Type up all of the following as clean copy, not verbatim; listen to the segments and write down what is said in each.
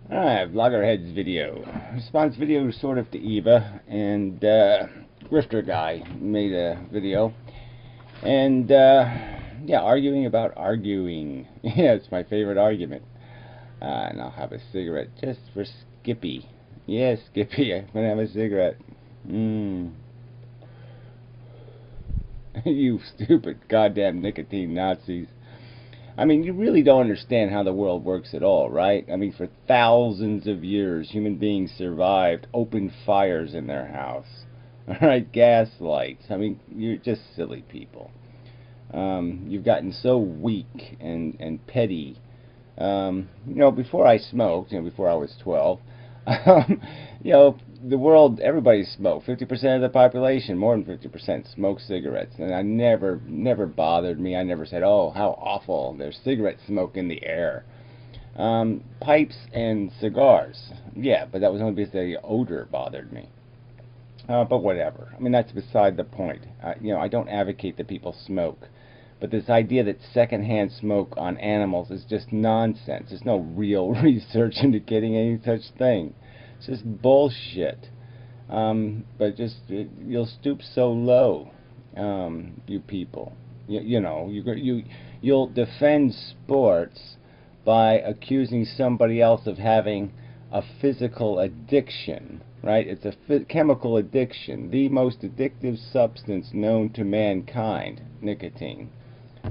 Alright, Vloggerhead's video. Response video sort of to Eva, and Grifter Guy made a video. And yeah, arguing about arguing. Yeah, it's my favorite argument. And I'll have a cigarette just for Skippy. Yeah, Skippy, I'm gonna have a cigarette. You stupid goddamn nicotine Nazis. I mean, you really don't understand how the world works at all, right? I mean, for thousands of years, human beings survived open fires in their house. Alright, gas lights. I mean, you're just silly people. You've gotten so weak and petty. You know, before I smoked, before I was 12, you know, the world, everybody smoked. 50% of the population, more than 50%, smoked cigarettes. And I never bothered me. I never said, oh, how awful, there's cigarette smoke in the air. Pipes and cigars. Yeah, but that was only because the odor bothered me. But whatever. I mean, that's beside the point. You know, I don't advocate that people smoke. But this idea that secondhand smoke on animals is just nonsense. There's no real research indicating any such thing. It's just bullshit. But just, you'll stoop so low, you people. You know, you'll defend sports by accusing somebody else of having a physical addiction, right? It's a chemical addiction, the most addictive substance known to mankind, nicotine.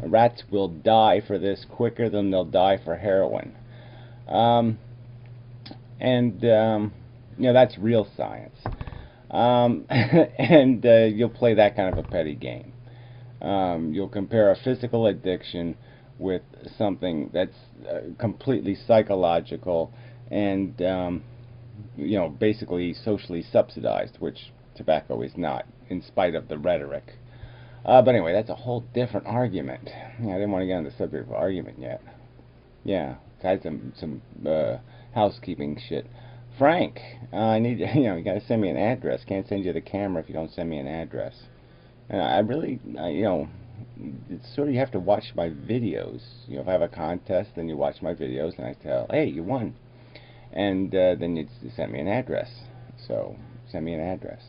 Rats will die for this quicker than they'll die for heroin. You know, that's real science. And you'll play that kind of a petty game. You'll compare a physical addiction with something that's completely psychological and, you know, basically socially subsidized, which tobacco is not, in spite of the rhetoric. But anyway, that's a whole different argument. Yeah, I didn't want to get on the subject of argument yet. Yeah, I had some housekeeping shit. Frank, I need you know, you gotta send me an address. Can't send you the camera if you don't send me an address. And I really, you know, it's sort of, you have to watch my videos. You know, if I have a contest, then you watch my videos, and I tell, hey, you won. And then you send me an address. So, send me an address.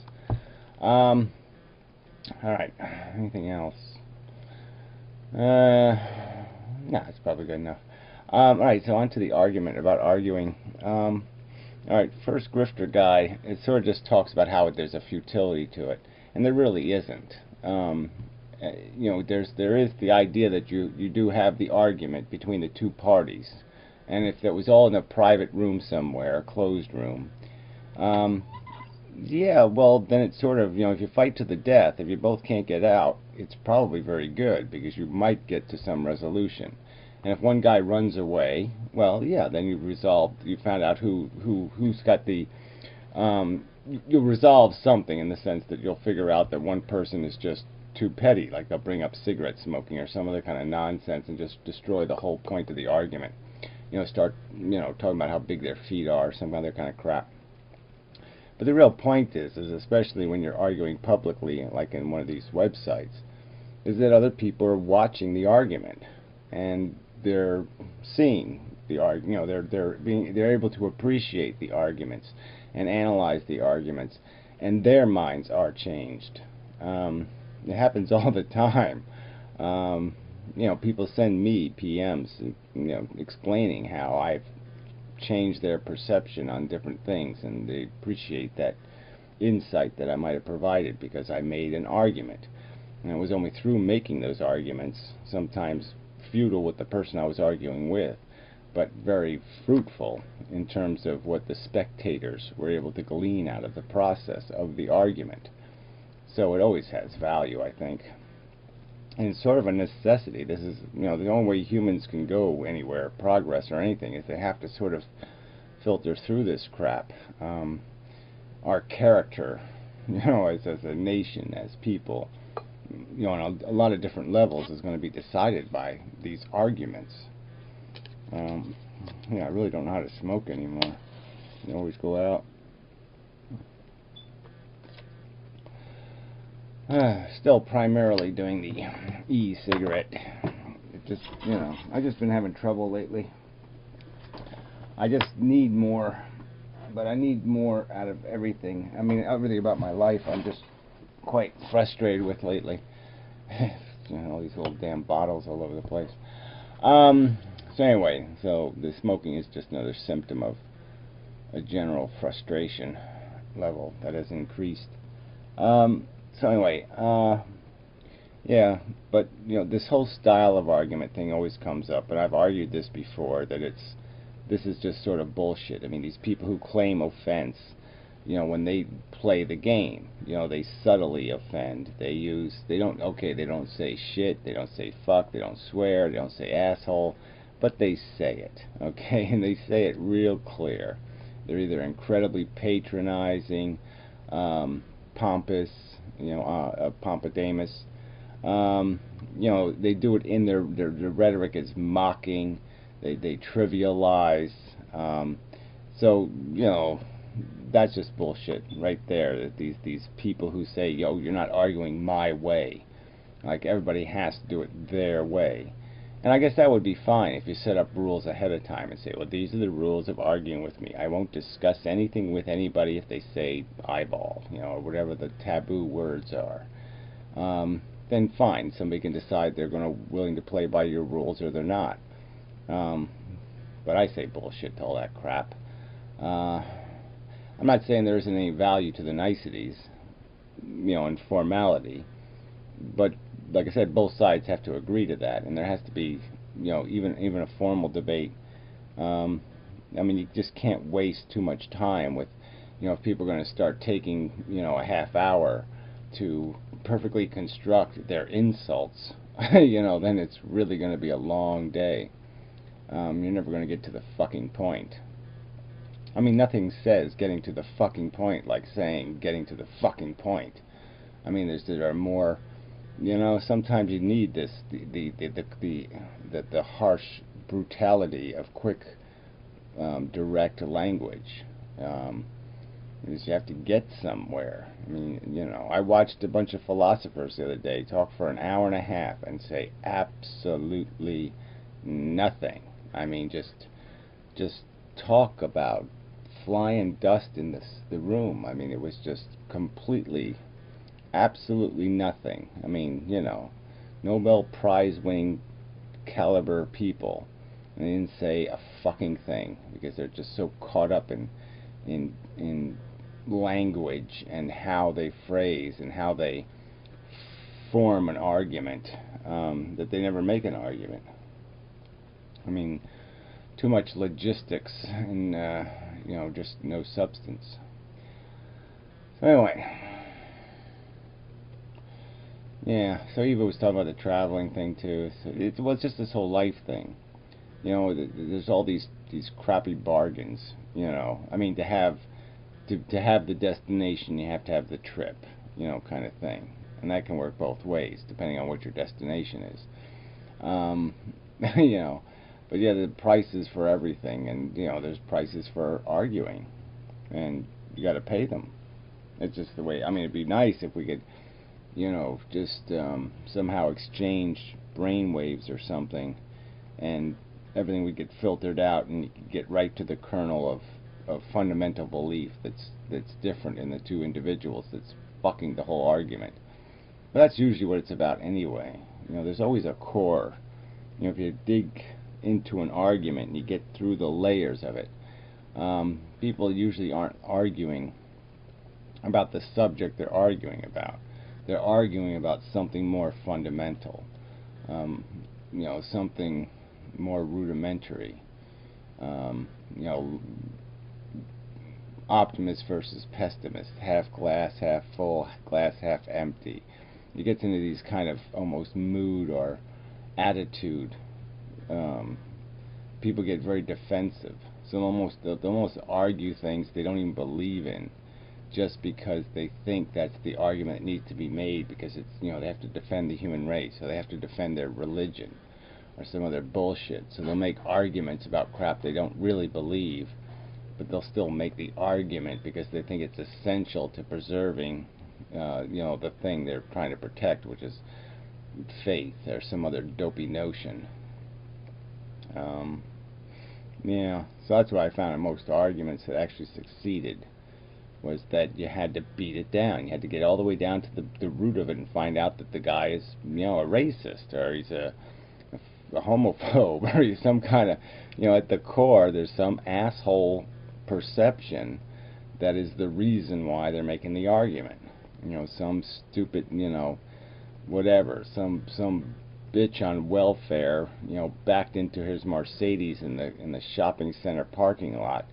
Alright, anything else? No, it's probably good enough. Alright, so on to the argument about arguing. Alright, first Grifter Guy, it sort of just talks about how there's a futility to it, and there really isn't. You know, there is the idea that you do have the argument between the two parties, and if it was all in a private room somewhere, a closed room, yeah, well, then it's sort of, you know, if you fight to the death, if you both can't get out, it's probably very good, because you might get to some resolution. And if one guy runs away, well, yeah, then you found out who's got the, you'll resolve something in the sense that you'll figure out that one person is just too petty, like they'll bring up cigarette smoking or some other kind of nonsense and just destroy the whole point of the argument. You know, start, you know, talking about how big their feet are, some other kind of crap. But the real point is especially when you're arguing publicly, like in one of these websites, is that other people are watching the argument, and they're seeing the argument. You know, they're able to appreciate the arguments and analyze the arguments, and their minds are changed. It happens all the time. You know, people send me PMs, you know, explaining how I've changed their perception on different things, and they appreciate that insight that I might have provided because I made an argument. And it was only through making those arguments, sometimes futile with the person I was arguing with, but very fruitful in terms of what the spectators were able to glean out of the process of the argument. So it always has value, I think. And it's sort of a necessity. This is, you know, the only way humans can go anywhere, progress or anything, is they have to sort of filter through this crap. Our character, you know, as a nation, as people, you know, on a lot of different levels, is going to be decided by these arguments. Yeah, I really don't know how to smoke anymore. I always go out. Still primarily doing the e-cigarette. It just, you know, I've just been having trouble lately. I just need more, but I need more out of everything. I mean, everything about my life I'm just quite frustrated with lately. You know, all these little damn bottles all over the place. So anyway, so the smoking is just another symptom of a general frustration level that has increased. So anyway, yeah, but you know, this whole style of argument thing always comes up, and I've argued this before, that this is just sort of bullshit. I mean, these people who claim offense, you know, when they play the game, you know, they subtly offend. They don't say shit, they don't say fuck, they don't swear, they don't say asshole, but they say it, okay, and they say it real clear. They're either incredibly patronizing, pompous, you know, pompadamus. You know, they do it in their rhetoric is mocking. They trivialize. So you know, that's just bullshit right there. That these people who say, yo, you're not arguing my way, like everybody has to do it their way. And I guess that would be fine if you set up rules ahead of time and say, well, these are the rules of arguing with me. I won't discuss anything with anybody if they say eyeball, you know, or whatever the taboo words are. Then fine, somebody can decide they're willing to play by your rules or they're not. But I say bullshit to all that crap. I'm not saying there isn't any value to the niceties, you know, and formality, but like I said, both sides have to agree to that, and there has to be, you know, even a formal debate. I mean, you just can't waste too much time with, you know, if people are going to start taking, you know, a half hour to perfectly construct their insults, you know, then it's really going to be a long day. You're never going to get to the fucking point. I mean, nothing says getting to the fucking point like saying getting to the fucking point. I mean, there are more, you know, sometimes you need this, the harsh brutality of quick, direct language. Because you have to get somewhere. I mean, you know, I watched a bunch of philosophers the other day talk for an hour and a half and say absolutely nothing. I mean, just talk about flying dust in the room. I mean, it was just completely, absolutely nothing. I mean, you know, Nobel Prize winning caliber people, and they didn't say a fucking thing because they're just so caught up in language and how they phrase and how they form an argument, that they never make an argument. I mean, too much logistics and you know, just no substance. So anyway, yeah. So Eva was talking about the traveling thing too. So it's just this whole life thing. You know, there's all these crappy bargains. You know, I mean, to have the destination, you have to have the trip. You know, kind of thing, and that can work both ways depending on what your destination is. You know. But yeah, the prices for everything, and you know, there's prices for arguing, and you got to pay them. It's just the way. I mean, it'd be nice if we could, you know, just somehow exchange brain waves or something, and everything would get filtered out, and you could get right to the kernel of fundamental belief that's different in the two individuals. That's fucking the whole argument. But that's usually what it's about anyway. You know, there's always a core. You know, if you dig into an argument and you get through the layers of it, people usually aren't arguing about the subject they're arguing about. They're arguing about something more fundamental, you know, something more rudimentary, you know, optimist versus pessimist, half glass half full, glass half empty. You get into these kind of almost mood or attitude. People get very defensive, so they'll almost argue things they don't even believe in, just because they think that's the argument that needs to be made, because it's, you know, they have to defend the human race, so they have to defend their religion or some other bullshit. So they'll make arguments about crap they don't really believe, but they'll still make the argument because they think it's essential to preserving, you know, the thing they're trying to protect, which is faith or some other dopey notion. Yeah, so that's what I found in most arguments that actually succeeded, was that you had to beat it down. You had to get all the way down to the root of it and find out that the guy is, a racist, or he's a homophobe, or he's some kind of, at the core, there's some asshole perception that is the reason why they're making the argument. Some stupid, whatever, some bitch on welfare, backed into his Mercedes in the shopping center parking lot,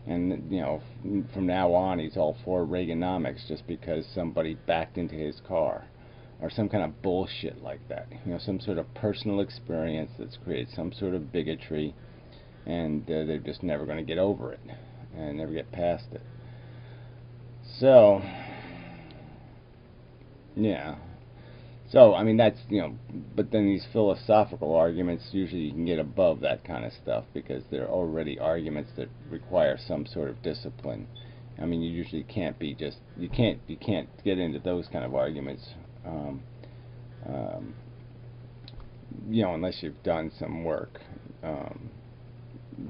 and from now on he's all for Reaganomics just because somebody backed into his car, or some kind of bullshit like that. Some sort of personal experience that's created some sort of bigotry, and they're just never going to get over it and never get past it. So, yeah. So, I mean, that's, but then these philosophical arguments, usually you can get above that kind of stuff because they're already arguments that require some sort of discipline. I mean, you usually can't be just, you can't get into those kind of arguments, unless you've done some work,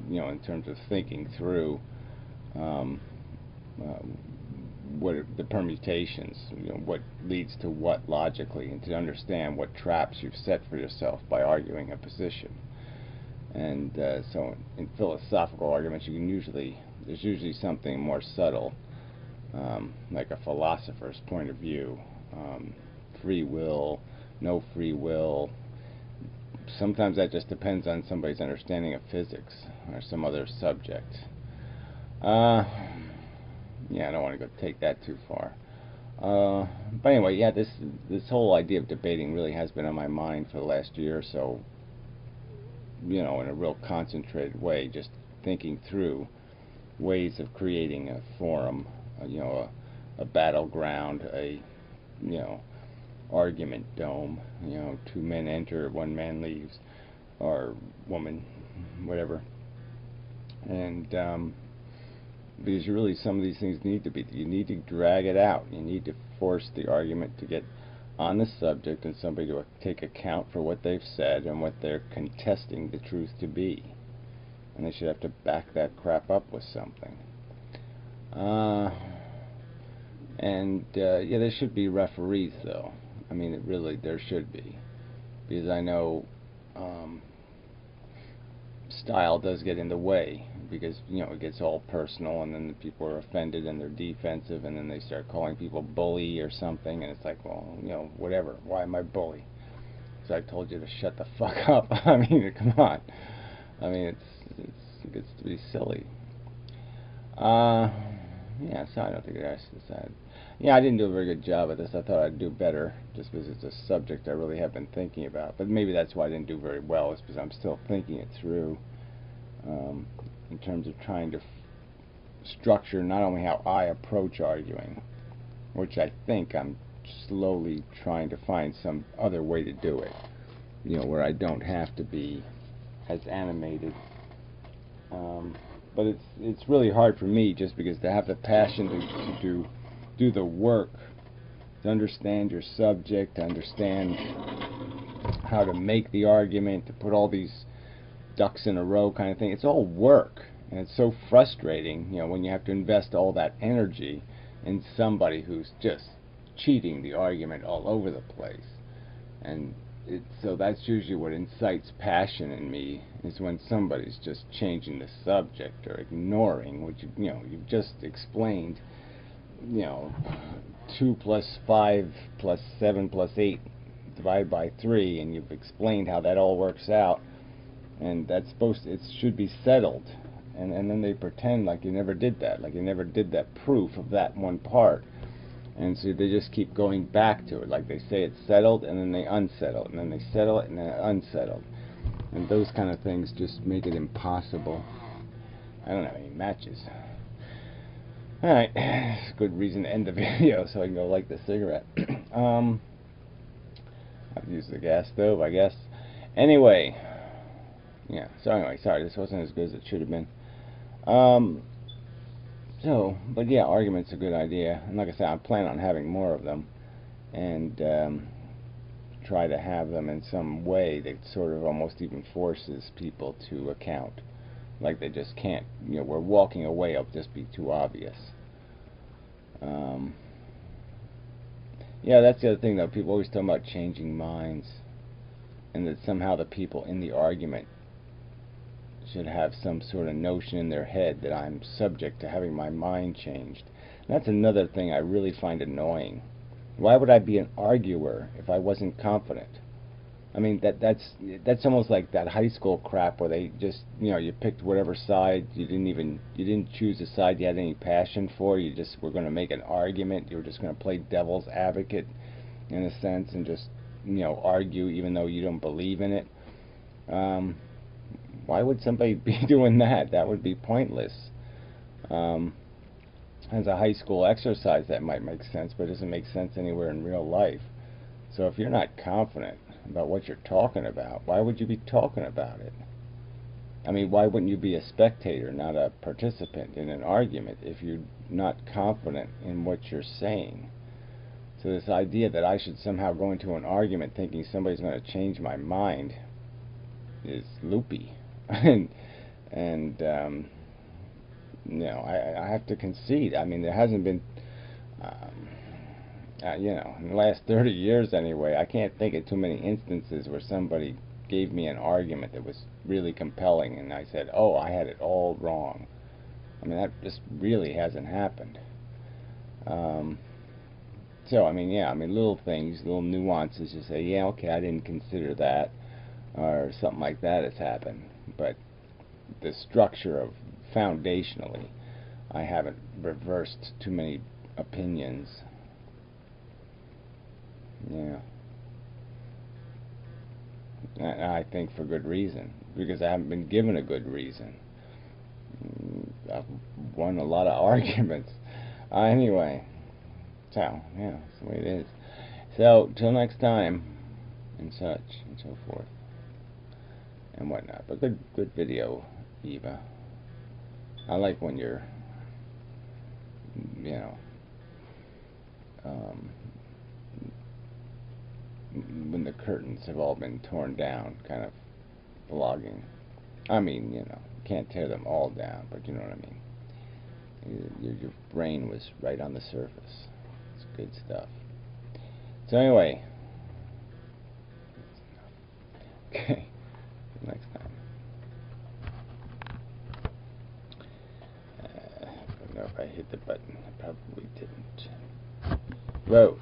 in terms of thinking through, what are the permutations, what leads to what logically, and to understand what traps you've set for yourself by arguing a position. And so in philosophical arguments, there's usually something more subtle, like a philosopher's point of view, free will, no free will. Sometimes that just depends on somebody's understanding of physics or some other subject. Yeah, I don't want to go take that too far. But anyway, yeah, this whole idea of debating really has been on my mind for the last year or so, in a real concentrated way, just thinking through ways of creating a forum, a battleground, a, argument dome, two men enter, one man leaves, or woman, whatever. And, because some of these things you need to drag it out. You need to force the argument to get on the subject and somebody to take account for what they've said and what they're contesting the truth to be. And they should have to back that crap up with something. Yeah, there should be referees, though. I mean, there should be. Because I know style does get in the way, because it gets all personal, and then the people are offended and they're defensive, and then they start calling people bully or something, and it's like, well, whatever, why am I bully? So I told you to shut the fuck up. I mean, come on. I mean, it gets to be silly. Yeah, so I don't think I should decide. Yeah, I didn't do a very good job at this. I thought I'd do better, just because it's a subject I really have been thinking about. But maybe that's why I didn't do very well, is because I'm still thinking it through, in terms of trying to structure not only how I approach arguing, which I think I'm slowly trying to find some other way to do it, where I don't have to be as animated. But it's really hard for me, just because to have the passion to do the work, to understand your subject, to understand how to make the argument, to put all these ducks in a row kind of thing. It's all work, and it's so frustrating, when you have to invest all that energy in somebody who's just cheating the argument all over the place. And so that's usually what incites passion in me, is when somebody's just changing the subject or ignoring what you've just explained. 2 plus 5 plus 7 plus 8 divided by 3, and you've explained how that all works out, and it should be settled, and then they pretend like you never did that, proof of that one part. And so they just keep going back to it, like they say it's settled, and then they unsettle it, and then they settle it, and then unsettled. And those kind of things just make it impossible. I don't have any matches. Alright, it's a good reason to end the video, so I can go light the cigarette. I've used the gas stove, I guess. Anyway, yeah, so anyway, sorry, this wasn't as good as it should have been. But yeah, argument's a good idea, and like I said, I plan on having more of them, and try to have them in some way that sort of almost even forces people to account like they just can't, where walking away will just be too obvious. Yeah, that's the other thing though. People always talk about changing minds, and that somehow the people in the argument should have some sort of notion in their head that I'm subject to having my mind changed. And that's another thing I really find annoying. Why would I be an arguer if I wasn't confident? I mean, that's almost like that high school crap where they just, you picked whatever side. You didn't choose a side you had any passion for. You just were going to make an argument. You were just going to play devil's advocate in a sense and just, argue even though you don't believe in it. Why would somebody be doing that? That would be pointless. As a high school exercise, that might make sense, but it doesn't make sense anywhere in real life. So if you're not confident about what you're talking about, why would you be talking about it? I mean, why wouldn't you be a spectator, not a participant in an argument, if you're not confident in what you're saying? So this idea that I should somehow go into an argument thinking somebody's going to change my mind is loopy. I have to concede. I mean, there hasn't been, in the last 30 years anyway, I can't think of too many instances where somebody gave me an argument that was really compelling and I said, oh, I had it all wrong. I mean, that just really hasn't happened. So, I mean, little things, little nuances, you say, yeah, okay, I didn't consider that, or something like that has happened. But the structure of foundationally, I haven't reversed too many opinions. Yeah. And I think for good reason, because I haven't been given a good reason. I've won a lot of arguments. Anyway, so, yeah, that's the way it is. So, till next time, and such, and so forth, and whatnot. But good video, Eva. I like when you're, when the curtains have all been torn down, kind of vlogging. I mean, can't tear them all down, but you know what I mean. Your brain was right on the surface. It's good stuff. So anyway, okay, next time. I don't know if I hit the button. I probably didn't. Whoa.